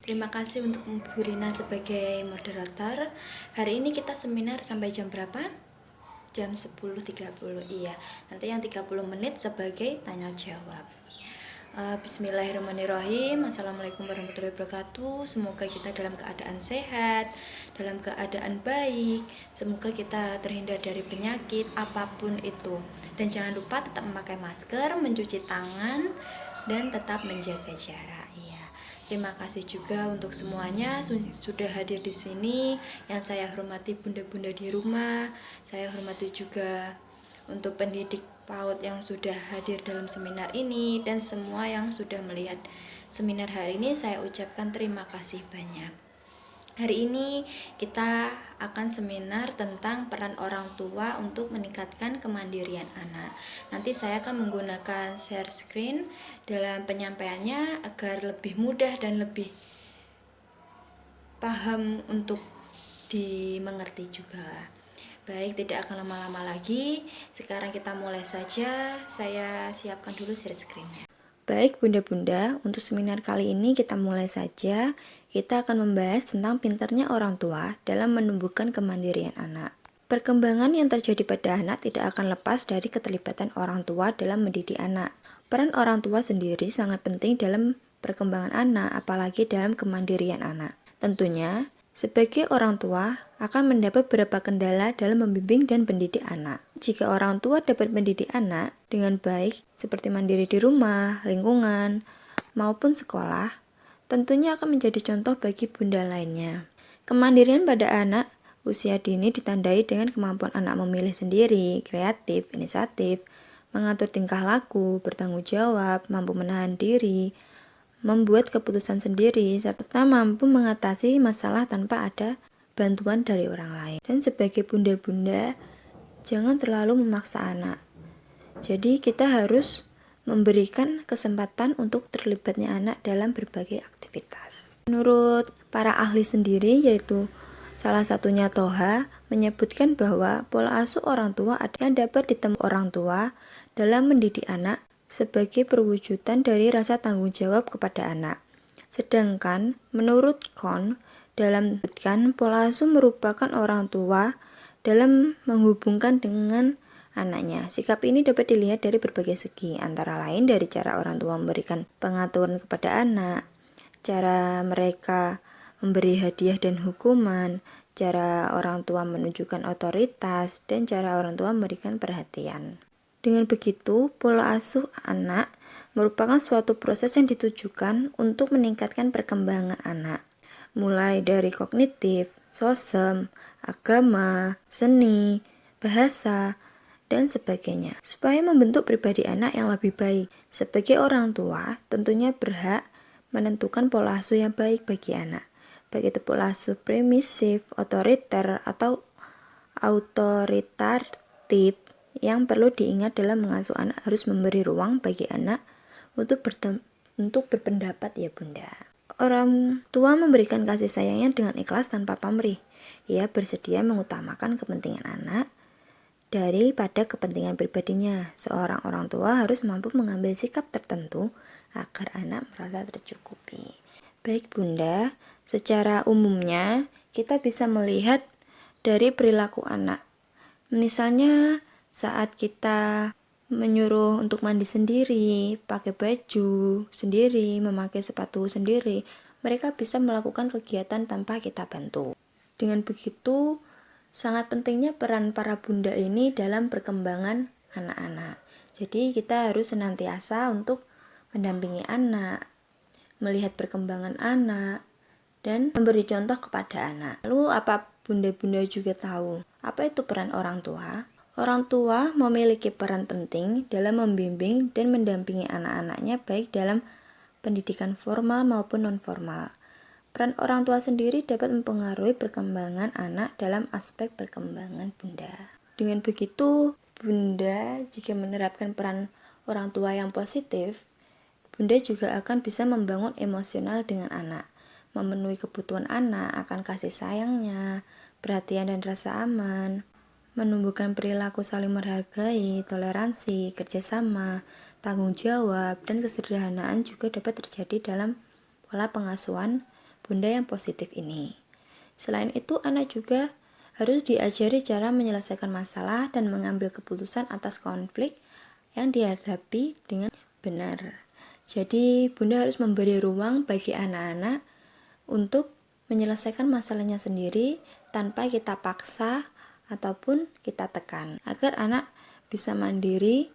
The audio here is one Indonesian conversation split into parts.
Terima kasih untuk Bu Rina sebagai moderator. Hari ini kita seminar sampai jam berapa? Jam 10.30. Iya, nanti yang 30 menit sebagai tanya jawab. Bismillahirrahmanirrahim. Assalamualaikum warahmatullahi wabarakatuh. Semoga kita dalam keadaan sehat, dalam keadaan baik. Semoga kita terhindar dari penyakit apapun itu. Dan jangan lupa tetap memakai masker, mencuci tangan, dan tetap menjaga jarak. Iya. Terima kasih juga untuk semuanya sudah hadir di sini. Yang saya hormati bunda-bunda di rumah. Saya hormati juga untuk pendidik PAUD yang sudah hadir dalam seminar ini, dan semua yang sudah melihat seminar hari ini, saya ucapkan terima kasih banyak. Hari ini kita akan seminar tentang peran orang tua untuk meningkatkan kemandirian anak. Nanti saya akan menggunakan share screen dalam penyampaiannya agar lebih mudah dan lebih paham untuk dimengerti juga. Baik, tidak akan lama-lama lagi. Sekarang kita mulai saja. Saya siapkan dulu share screen-nya. Baik bunda-bunda, untuk seminar kali ini kita mulai saja. Kita akan membahas tentang pintarnya orang tua dalam menumbuhkan kemandirian anak. Perkembangan yang terjadi pada anak tidak akan lepas dari keterlibatan orang tua dalam mendidik anak. Peran orang tua sendiri sangat penting dalam perkembangan anak, apalagi dalam kemandirian anak. Tentunya, sebagai orang tua akan mendapat beberapa kendala dalam membimbing dan mendidik anak. Jika orang tua dapat mendidik anak dengan baik, seperti mandiri di rumah, lingkungan, maupun sekolah, tentunya akan menjadi contoh bagi bunda lainnya. Kemandirian pada anak usia dini ditandai dengan kemampuan anak memilih sendiri, kreatif, inisiatif, mengatur tingkah laku, bertanggung jawab, mampu menahan diri, membuat keputusan sendiri, serta mampu mengatasi masalah tanpa ada bantuan dari orang lain. Dan sebagai bunda-bunda, jangan terlalu memaksa anak. Jadi kita harus memberikan kesempatan untuk terlibatnya anak dalam berbagai aktivitas. Menurut para ahli sendiri, yaitu salah satunya Toha, menyebutkan bahwa pola asuh orang tua ada yang dapat ditemui orang tua dalam mendidik anak sebagai perwujudan dari rasa tanggung jawab kepada anak. Sedangkan menurut Kohn, dalam pola asuh merupakan orang tua dalam menghubungkan dengan anaknya. Sikap ini dapat dilihat dari berbagai segi, antara lain dari cara orang tua memberikan pengaturan kepada anak, cara mereka memberi hadiah dan hukuman, cara orang tua menunjukkan otoritas, dan cara orang tua memberikan perhatian. Dengan begitu, pola asuh anak merupakan suatu proses yang ditujukan untuk meningkatkan perkembangan anak, mulai dari kognitif, sosial, agama, seni, bahasa, dan sebagainya, supaya membentuk pribadi anak yang lebih baik. Sebagai orang tua, tentunya berhak menentukan pola asuh yang baik bagi anak, baik itu pola asuh permisif, otoriter, atau autoritatif. Yang perlu diingat dalam mengasuh anak harus memberi ruang bagi anak untuk berpendapat ya bunda. Orang tua memberikan kasih sayangnya dengan ikhlas tanpa pamrih. Ia bersedia mengutamakan kepentingan anak daripada kepentingan pribadinya. Seorang orang tua harus mampu mengambil sikap tertentu agar anak merasa tercukupi. Baik bunda, secara umumnya kita bisa melihat dari perilaku anak. Misalnya saat kita menyuruh untuk mandi sendiri, pakai baju sendiri, memakai sepatu sendiri, mereka bisa melakukan kegiatan tanpa kita bantu. Dengan begitu, sangat pentingnya peran para bunda ini dalam perkembangan anak-anak. Jadi kita harus senantiasa untuk mendampingi anak, melihat perkembangan anak, dan memberi contoh kepada anak. Lalu apa bunda-bunda juga tahu? Apa itu peran orang tua? Orang tua memiliki peran penting dalam membimbing dan mendampingi anak-anaknya baik dalam pendidikan formal maupun non-formal. Peran orang tua sendiri dapat mempengaruhi perkembangan anak dalam aspek perkembangan bunda. Dengan begitu, bunda jika menerapkan peran orang tua yang positif, bunda juga akan bisa membangun emosional dengan anak, memenuhi kebutuhan anak akan kasih sayangnya, perhatian dan rasa aman, menumbuhkan perilaku saling menghargai, toleransi, kerjasama, tanggung jawab, dan kesederhanaan juga dapat terjadi dalam pola pengasuhan bunda yang positif ini. Selain itu, anak juga harus diajari cara menyelesaikan masalah dan mengambil keputusan atas konflik yang dihadapi dengan benar. Jadi, bunda harus memberi ruang bagi anak-anak untuk menyelesaikan masalahnya sendiri tanpa kita paksa ataupun kita tekan, agar anak bisa mandiri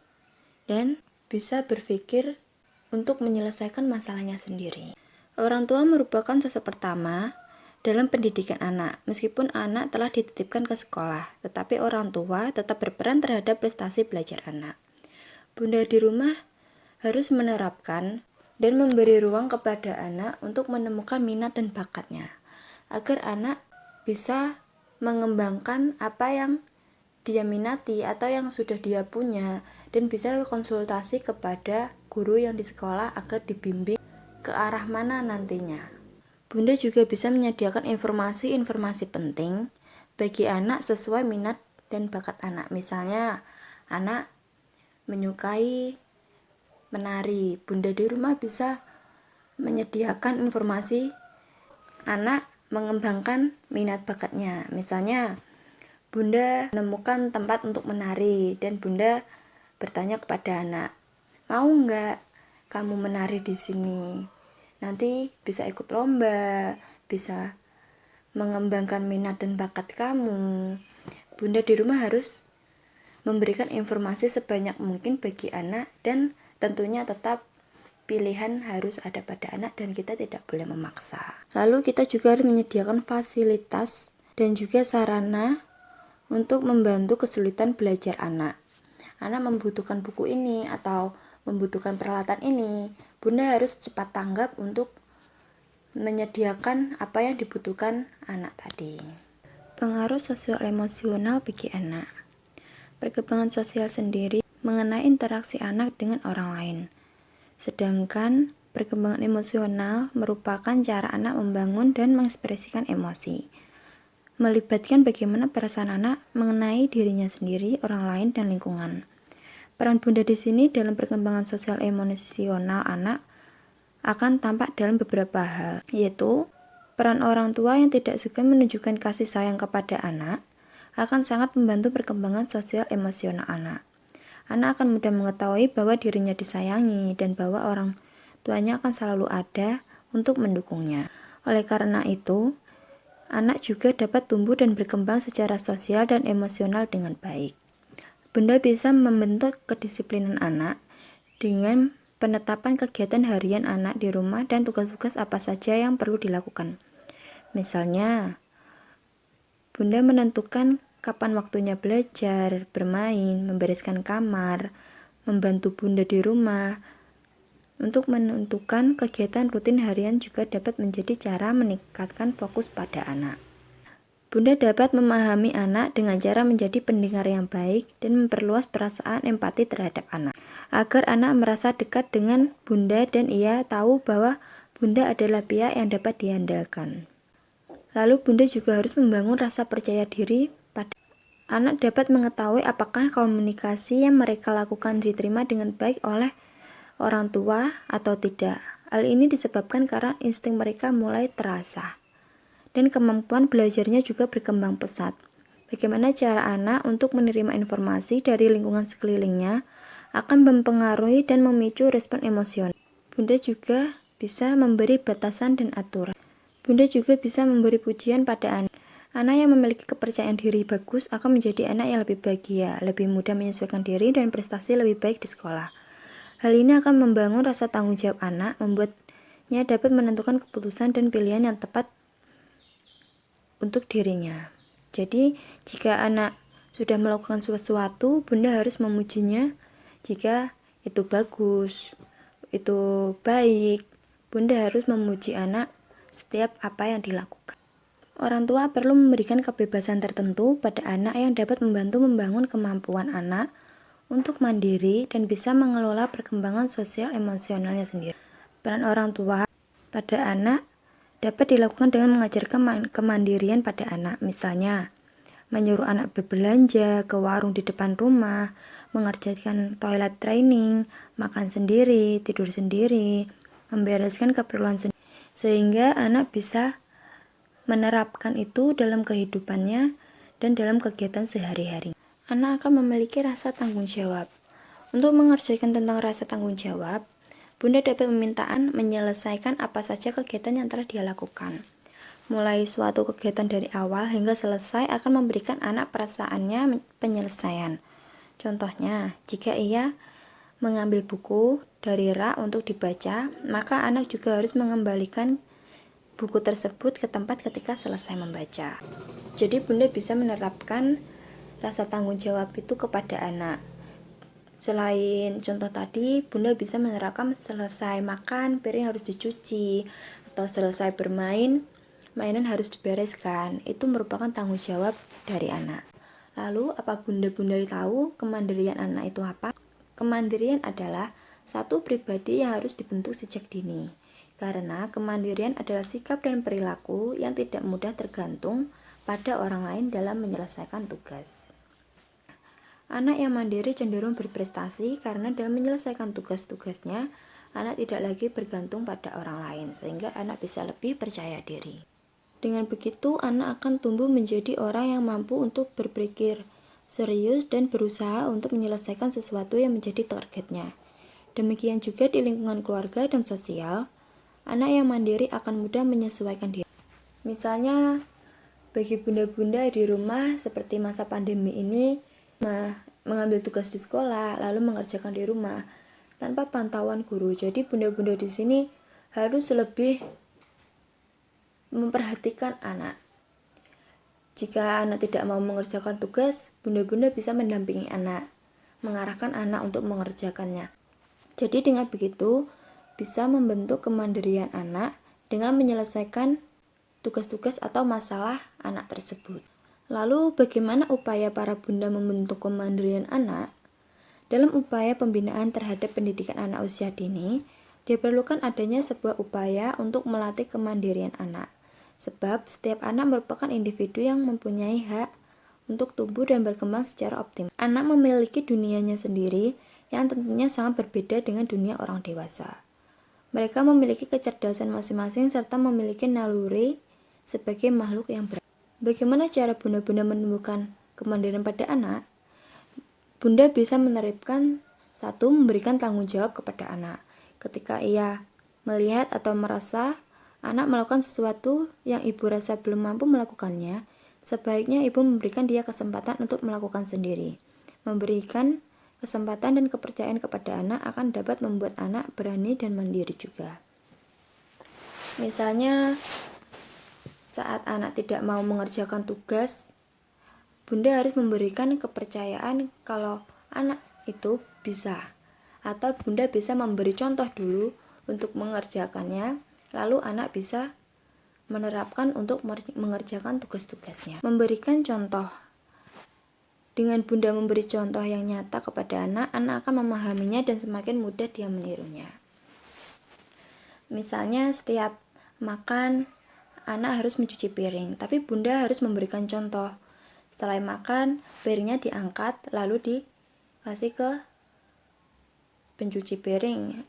dan bisa berpikir untuk menyelesaikan masalahnya sendiri. Orang tua merupakan sosok pertama dalam pendidikan anak. Meskipun anak telah dititipkan ke sekolah, tetapi orang tua tetap berperan terhadap prestasi belajar anak. Bunda di rumah harus menerapkan dan memberi ruang kepada anak untuk menemukan minat dan bakatnya, agar anak bisa mengembangkan apa yang dia minati atau yang sudah dia punya, dan bisa konsultasi kepada guru yang di sekolah agar dibimbing ke arah mana nantinya. Bunda juga bisa menyediakan informasi-informasi penting bagi anak sesuai minat dan bakat anak. Misalnya, anak menyukai menari, bunda di rumah bisa menyediakan informasi anak mengembangkan minat bakatnya. Misalnya, bunda menemukan tempat untuk menari dan bunda bertanya kepada anak, mau nggak kamu menari di sini? Nanti bisa ikut lomba, bisa mengembangkan minat dan bakat kamu. Bunda di rumah harus memberikan informasi sebanyak mungkin bagi anak, dan tentunya tetap pilihan harus ada pada anak dan kita tidak boleh memaksa. Lalu kita juga harus menyediakan fasilitas dan juga sarana untuk membantu kesulitan belajar anak. Anak membutuhkan buku ini atau membutuhkan peralatan ini, bunda harus cepat tanggap untuk menyediakan apa yang dibutuhkan anak tadi. Pengaruh sosial emosional bagi anak. Perkembangan sosial sendiri mengenai interaksi anak dengan orang lain. Sedangkan perkembangan emosional merupakan cara anak membangun dan mengekspresikan emosi, melibatkan bagaimana perasaan anak mengenai dirinya sendiri, orang lain, dan lingkungan. Peran bunda di sini dalam perkembangan sosial emosional anak akan tampak dalam beberapa hal, yaitu peran orang tua yang tidak segan menunjukkan kasih sayang kepada anak akan sangat membantu perkembangan sosial emosional anak. Anak akan mudah mengetahui bahwa dirinya disayangi dan bahwa orang tuanya akan selalu ada untuk mendukungnya. Oleh karena itu, anak juga dapat tumbuh dan berkembang secara sosial dan emosional dengan baik. Bunda bisa membentuk kedisiplinan anak dengan penetapan kegiatan harian anak di rumah dan tugas-tugas apa saja yang perlu dilakukan. Misalnya, bunda menentukan kapan waktunya belajar, bermain, membereskan kamar, membantu bunda di rumah. Untuk menentukan kegiatan rutin harian juga dapat menjadi cara meningkatkan fokus pada anak. Bunda dapat memahami anak dengan cara menjadi pendengar yang baik dan memperluas perasaan empati terhadap anak, agar anak merasa dekat dengan bunda dan ia tahu bahwa bunda adalah pihak yang dapat diandalkan. Lalu bunda juga harus membangun rasa percaya diri pada anak, dapat mengetahui apakah komunikasi yang mereka lakukan diterima dengan baik oleh orang tua atau tidak. Hal ini disebabkan karena insting mereka mulai terasa dan kemampuan belajarnya juga berkembang pesat. Bagaimana cara anak untuk menerima informasi dari lingkungan sekelilingnya akan mempengaruhi dan memicu respon emosional. Bunda juga bisa memberi batasan dan aturan. Bunda juga bisa memberi pujian pada anak. Anak yang memiliki kepercayaan diri bagus akan menjadi anak yang lebih bahagia, lebih mudah menyesuaikan diri, dan prestasi lebih baik di sekolah. Hal ini akan membangun rasa tanggung jawab anak, membuatnya dapat menentukan keputusan dan pilihan yang tepat untuk dirinya. Jadi, jika anak sudah melakukan sesuatu, bunda harus memujinya. Jika itu bagus, itu baik, bunda harus memuji anak setiap apa yang dilakukan. Orang tua perlu memberikan kebebasan tertentu pada anak yang dapat membantu membangun kemampuan anak untuk mandiri dan bisa mengelola perkembangan sosial emosionalnya sendiri. Peran orang tua pada anak dapat dilakukan dengan mengajarkan kemandirian pada anak, misalnya menyuruh anak berbelanja ke warung di depan rumah, mengerjakan toilet training, makan sendiri, tidur sendiri, membereskan keperluan sendiri. sehingga anak bisa menerapkan itu dalam kehidupannya dan dalam kegiatan sehari-hari. Anak akan memiliki rasa tanggung jawab. Untuk mengerjakan tentang rasa tanggung jawab, Bunda dapat memintaan menyelesaikan apa saja kegiatan yang telah dia lakukan. Mulai suatu kegiatan dari awal hingga selesai akan memberikan anak perasaannya penyelesaian. Contohnya, jika ia mengambil buku dari rak untuk dibaca, maka anak juga harus mengembalikan buku tersebut ke tempat ketika selesai membaca. Jadi Bunda bisa menerapkan rasa tanggung jawab itu kepada anak. Selain contoh tadi, Bunda bisa menerapkan selesai makan, piring harus dicuci, atau selesai bermain, mainan harus dibereskan. Itu merupakan tanggung jawab dari anak. Lalu, apa Bunda-Bunda tahu kemandirian anak itu apa? Kemandirian adalah satu pribadi yang harus dibentuk sejak dini. Karena kemandirian adalah sikap dan perilaku yang tidak mudah tergantung pada orang lain dalam menyelesaikan tugas. Anak yang mandiri cenderung berprestasi karena dalam menyelesaikan tugas-tugasnya, anak tidak lagi bergantung pada orang lain, sehingga anak bisa lebih percaya diri. Dengan begitu, anak akan tumbuh menjadi orang yang mampu untuk berpikir serius dan berusaha untuk menyelesaikan sesuatu yang menjadi targetnya. Demikian juga di lingkungan keluarga dan sosial, anak yang mandiri akan mudah menyesuaikan diri. Misalnya, bagi bunda-bunda di rumah seperti masa pandemi ini, mengambil tugas di sekolah, lalu mengerjakan di rumah tanpa pantauan guru. Jadi bunda-bunda di sini harus lebih memperhatikan anak. Jika anak tidak mau mengerjakan tugas, bunda-bunda bisa mendampingi anak, mengarahkan anak untuk mengerjakannya. Jadi dengan begitu bisa membentuk kemandirian anak dengan menyelesaikan tugas-tugas atau masalah anak tersebut. Lalu bagaimana upaya para bunda membentuk kemandirian anak? Dalam upaya pembinaan terhadap pendidikan anak usia dini, diperlukan adanya sebuah upaya untuk melatih kemandirian anak. Sebab setiap anak merupakan individu yang mempunyai hak untuk tumbuh dan berkembang secara optimal. Anak memiliki dunianya sendiri yang tentunya sangat berbeda dengan dunia orang dewasa. Mereka memiliki kecerdasan masing-masing serta memiliki naluri sebagai makhluk yang berat. Bagaimana cara bunda-bunda menumbuhkan kemandirian pada anak? Bunda bisa menerapkan satu, memberikan tanggung jawab kepada anak. Ketika ia melihat atau merasa anak melakukan sesuatu yang ibu rasa belum mampu melakukannya, sebaiknya ibu memberikan dia kesempatan untuk melakukan sendiri. Memberikan kesempatan dan kepercayaan kepada anak akan dapat membuat anak berani dan mandiri juga. Misalnya, saat anak tidak mau mengerjakan tugas, bunda harus memberikan kepercayaan kalau anak itu bisa. Atau bunda bisa memberi contoh dulu untuk mengerjakannya, lalu anak bisa menerapkan untuk mengerjakan tugas-tugasnya. Memberikan contoh. Dengan bunda memberi contoh yang nyata kepada anak, anak akan memahaminya dan semakin mudah dia menirunya. Misalnya setiap makan, anak harus mencuci piring, tapi bunda harus memberikan contoh. Setelah makan, piringnya diangkat, lalu dikasih ke pencuci piring.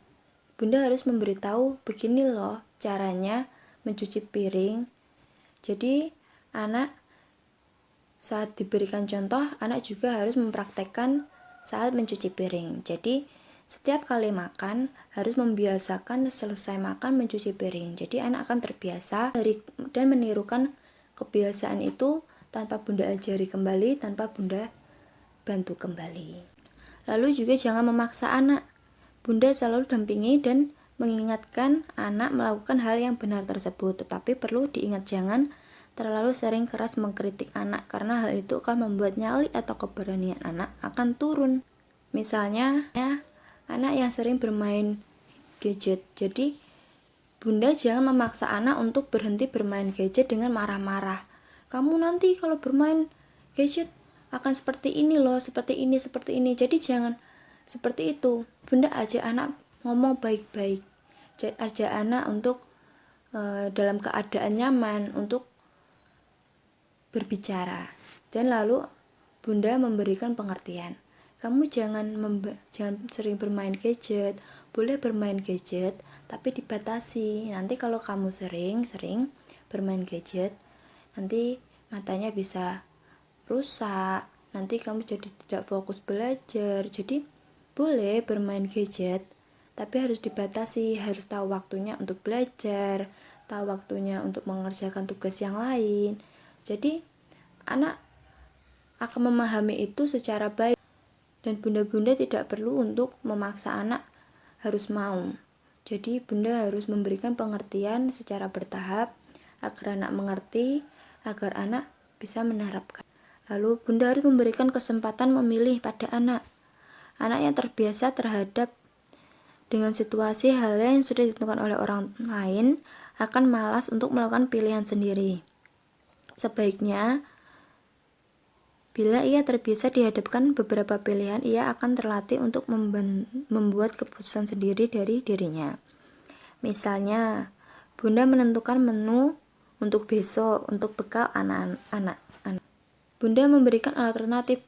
Bunda harus memberitahu, begini loh caranya mencuci piring. Jadi, anak saat diberikan contoh, anak juga harus mempraktekkan saat mencuci piring. Jadi, setiap kali makan harus membiasakan selesai makan mencuci piring. Jadi anak akan terbiasa dan menirukan kebiasaan itu tanpa bunda ajari kembali, tanpa bunda bantu kembali. Lalu juga jangan memaksa anak. Bunda selalu dampingi dan mengingatkan anak melakukan hal yang benar tersebut. Tetapi perlu diingat jangan terlalu sering keras mengkritik anak, karena hal itu akan membuat nyali atau keberanian anak akan turun. Misalnya, anak yang sering bermain gadget. Jadi, bunda jangan memaksa anak untuk berhenti bermain gadget dengan marah-marah. Kamu nanti kalau bermain gadget akan seperti ini loh, seperti ini. Jadi jangan seperti itu. Bunda ajak anak ngomong baik-baik. Ajak anak untuk dalam keadaan nyaman untuk berbicara. Dan lalu bunda memberikan pengertian. Kamu jangan sering bermain gadget, boleh bermain gadget, tapi dibatasi. Nanti kalau kamu sering bermain gadget, nanti matanya bisa rusak, nanti kamu jadi tidak fokus belajar. Jadi boleh bermain gadget, tapi harus dibatasi, harus tahu waktunya untuk belajar, tahu waktunya untuk mengerjakan tugas yang lain. Jadi anak akan memahami itu secara baik, dan bunda-bunda tidak perlu untuk memaksa anak harus mau. Jadi bunda harus memberikan pengertian secara bertahap agar anak mengerti, agar anak bisa menerapkan. Lalu bunda harus memberikan kesempatan memilih pada anak. Anak yang terbiasa terhadap dengan situasi hal yang sudah ditentukan oleh orang lain akan malas untuk melakukan pilihan sendiri. Sebaiknya bila ia terbiasa dihadapkan beberapa pilihan, ia akan terlatih untuk membuat keputusan sendiri dari dirinya. Misalnya, bunda menentukan menu untuk besok untuk bekal anak-anak. Bunda memberikan alternatif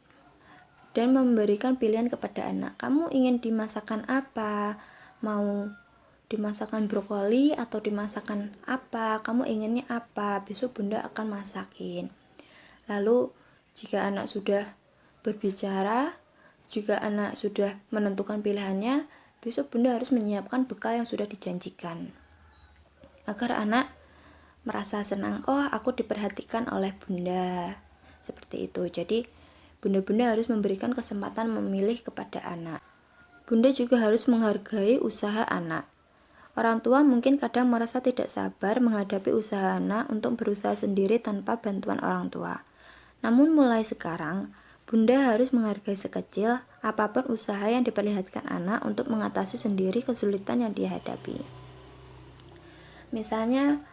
dan memberikan pilihan kepada anak. Kamu ingin dimasakkan apa? Mau dimasakkan brokoli atau dimasakkan apa? Kamu inginnya apa? Besok bunda akan masakin. Lalu jika anak sudah berbicara, jika anak sudah menentukan pilihannya, besok bunda harus menyiapkan bekal yang sudah dijanjikan, agar anak merasa senang. Oh, aku diperhatikan oleh bunda. Seperti itu. Jadi bunda-bunda harus memberikan kesempatan memilih kepada anak. Bunda juga harus menghargai usaha anak. Orang tua mungkin kadang merasa tidak sabar menghadapi usaha anak untuk berusaha sendiri tanpa bantuan orang tua. Namun mulai sekarang, bunda harus menghargai sekecil apapun usaha yang diperlihatkan anak untuk mengatasi sendiri kesulitan yang dihadapi. Misalnya,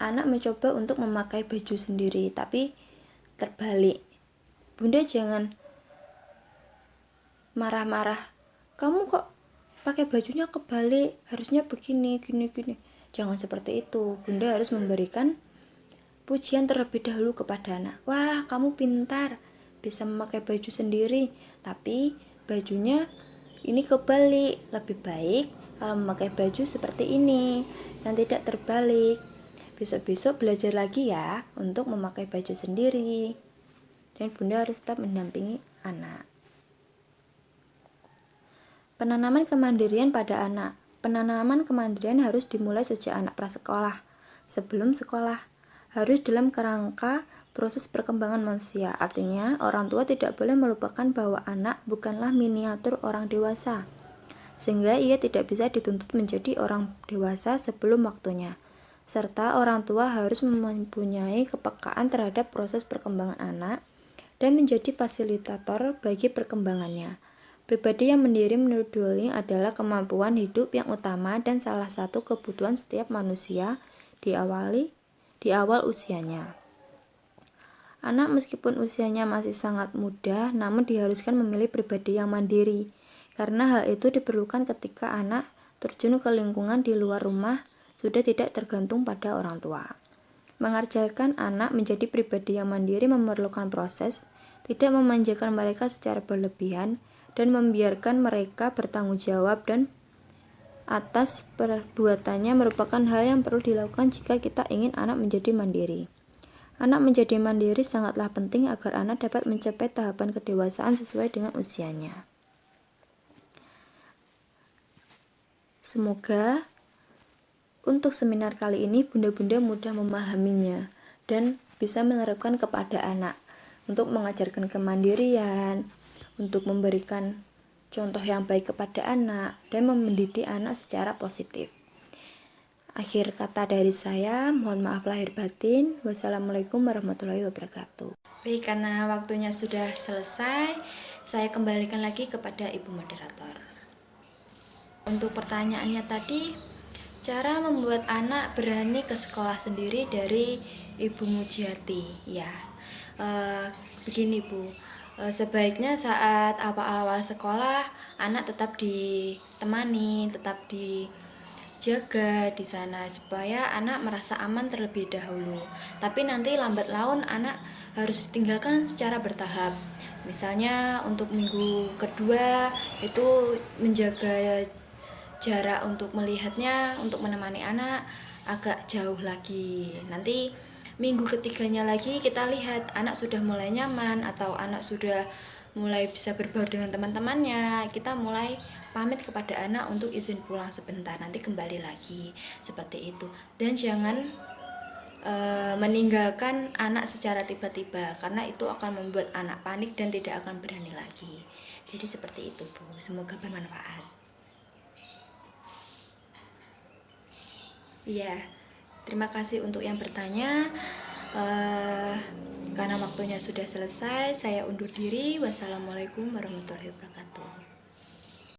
anak mencoba untuk memakai baju sendiri, tapi terbalik. Bunda jangan marah-marah. Kamu kok pakai bajunya kebalik? Harusnya begini, gini. Jangan seperti itu. Bunda harus memberikan pujian terlebih dahulu kepada anak. Wah, kamu pintar, bisa memakai baju sendiri, tapi bajunya ini kebalik. Lebih baik kalau memakai baju seperti ini dan tidak terbalik. Besok-besok belajar lagi ya untuk memakai baju sendiri. Dan bunda harus tetap mendampingi anak. Penanaman kemandirian pada anak. Penanaman kemandirian harus dimulai sejak anak prasekolah. Sebelum sekolah, harus dalam kerangka proses perkembangan manusia. Artinya, orang tua tidak boleh melupakan bahwa anak bukanlah miniatur orang dewasa, sehingga ia tidak bisa dituntut menjadi orang dewasa sebelum waktunya. Serta orang tua harus mempunyai kepekaan terhadap proses perkembangan anak dan menjadi fasilitator bagi perkembangannya. Pribadi yang mandiri menurut Dowling adalah kemampuan hidup yang utama dan salah satu kebutuhan setiap manusia di awal usianya. Anak meskipun usianya masih sangat muda, namun diharuskan memilih pribadi yang mandiri, karena hal itu diperlukan ketika anak terjun ke lingkungan di luar rumah, sudah tidak tergantung pada orang tua. Mengajarkan anak menjadi pribadi yang mandiri memerlukan proses, tidak memanjakan mereka secara berlebihan, dan membiarkan mereka bertanggung jawab dan atas perbuatannya merupakan hal yang perlu dilakukan jika kita ingin anak menjadi mandiri. Anak menjadi mandiri sangatlah penting agar anak dapat mencapai tahapan kedewasaan sesuai dengan usianya. Semoga untuk seminar kali ini bunda-bunda mudah memahaminya dan bisa menerapkan kepada anak untuk mengajarkan kemandirian, untuk memberikan contoh yang baik kepada anak, dan mendidik anak secara positif. Akhir kata dari saya, mohon maaf lahir batin. Wassalamualaikum warahmatullahi wabarakatuh. Baik, karena waktunya sudah selesai, saya kembalikan lagi kepada Ibu Moderator. Untuk pertanyaannya tadi, cara membuat anak berani ke sekolah sendiri dari Ibu Mujiati. Ya, begini Bu. Sebaiknya saat awal-awal sekolah anak tetap ditemani, tetap dijaga di sana supaya anak merasa aman terlebih dahulu. Tapi nanti lambat laun anak harus ditinggalkan secara bertahap. Misalnya untuk minggu kedua itu menjaga jarak untuk melihatnya, untuk menemani anak agak jauh lagi. Nanti minggu ketiganya lagi kita lihat anak sudah mulai nyaman atau anak sudah mulai bisa berbaur dengan teman-temannya, kita mulai pamit kepada anak untuk izin pulang sebentar, nanti kembali lagi seperti itu. Dan jangan meninggalkan anak secara tiba-tiba, karena itu akan membuat anak panik dan tidak akan berani lagi. Jadi seperti itu Bu, semoga bermanfaat. Iya, terima kasih untuk yang bertanya. Karena waktunya sudah selesai, saya undur diri. Wassalamualaikum warahmatullahi wabarakatuh.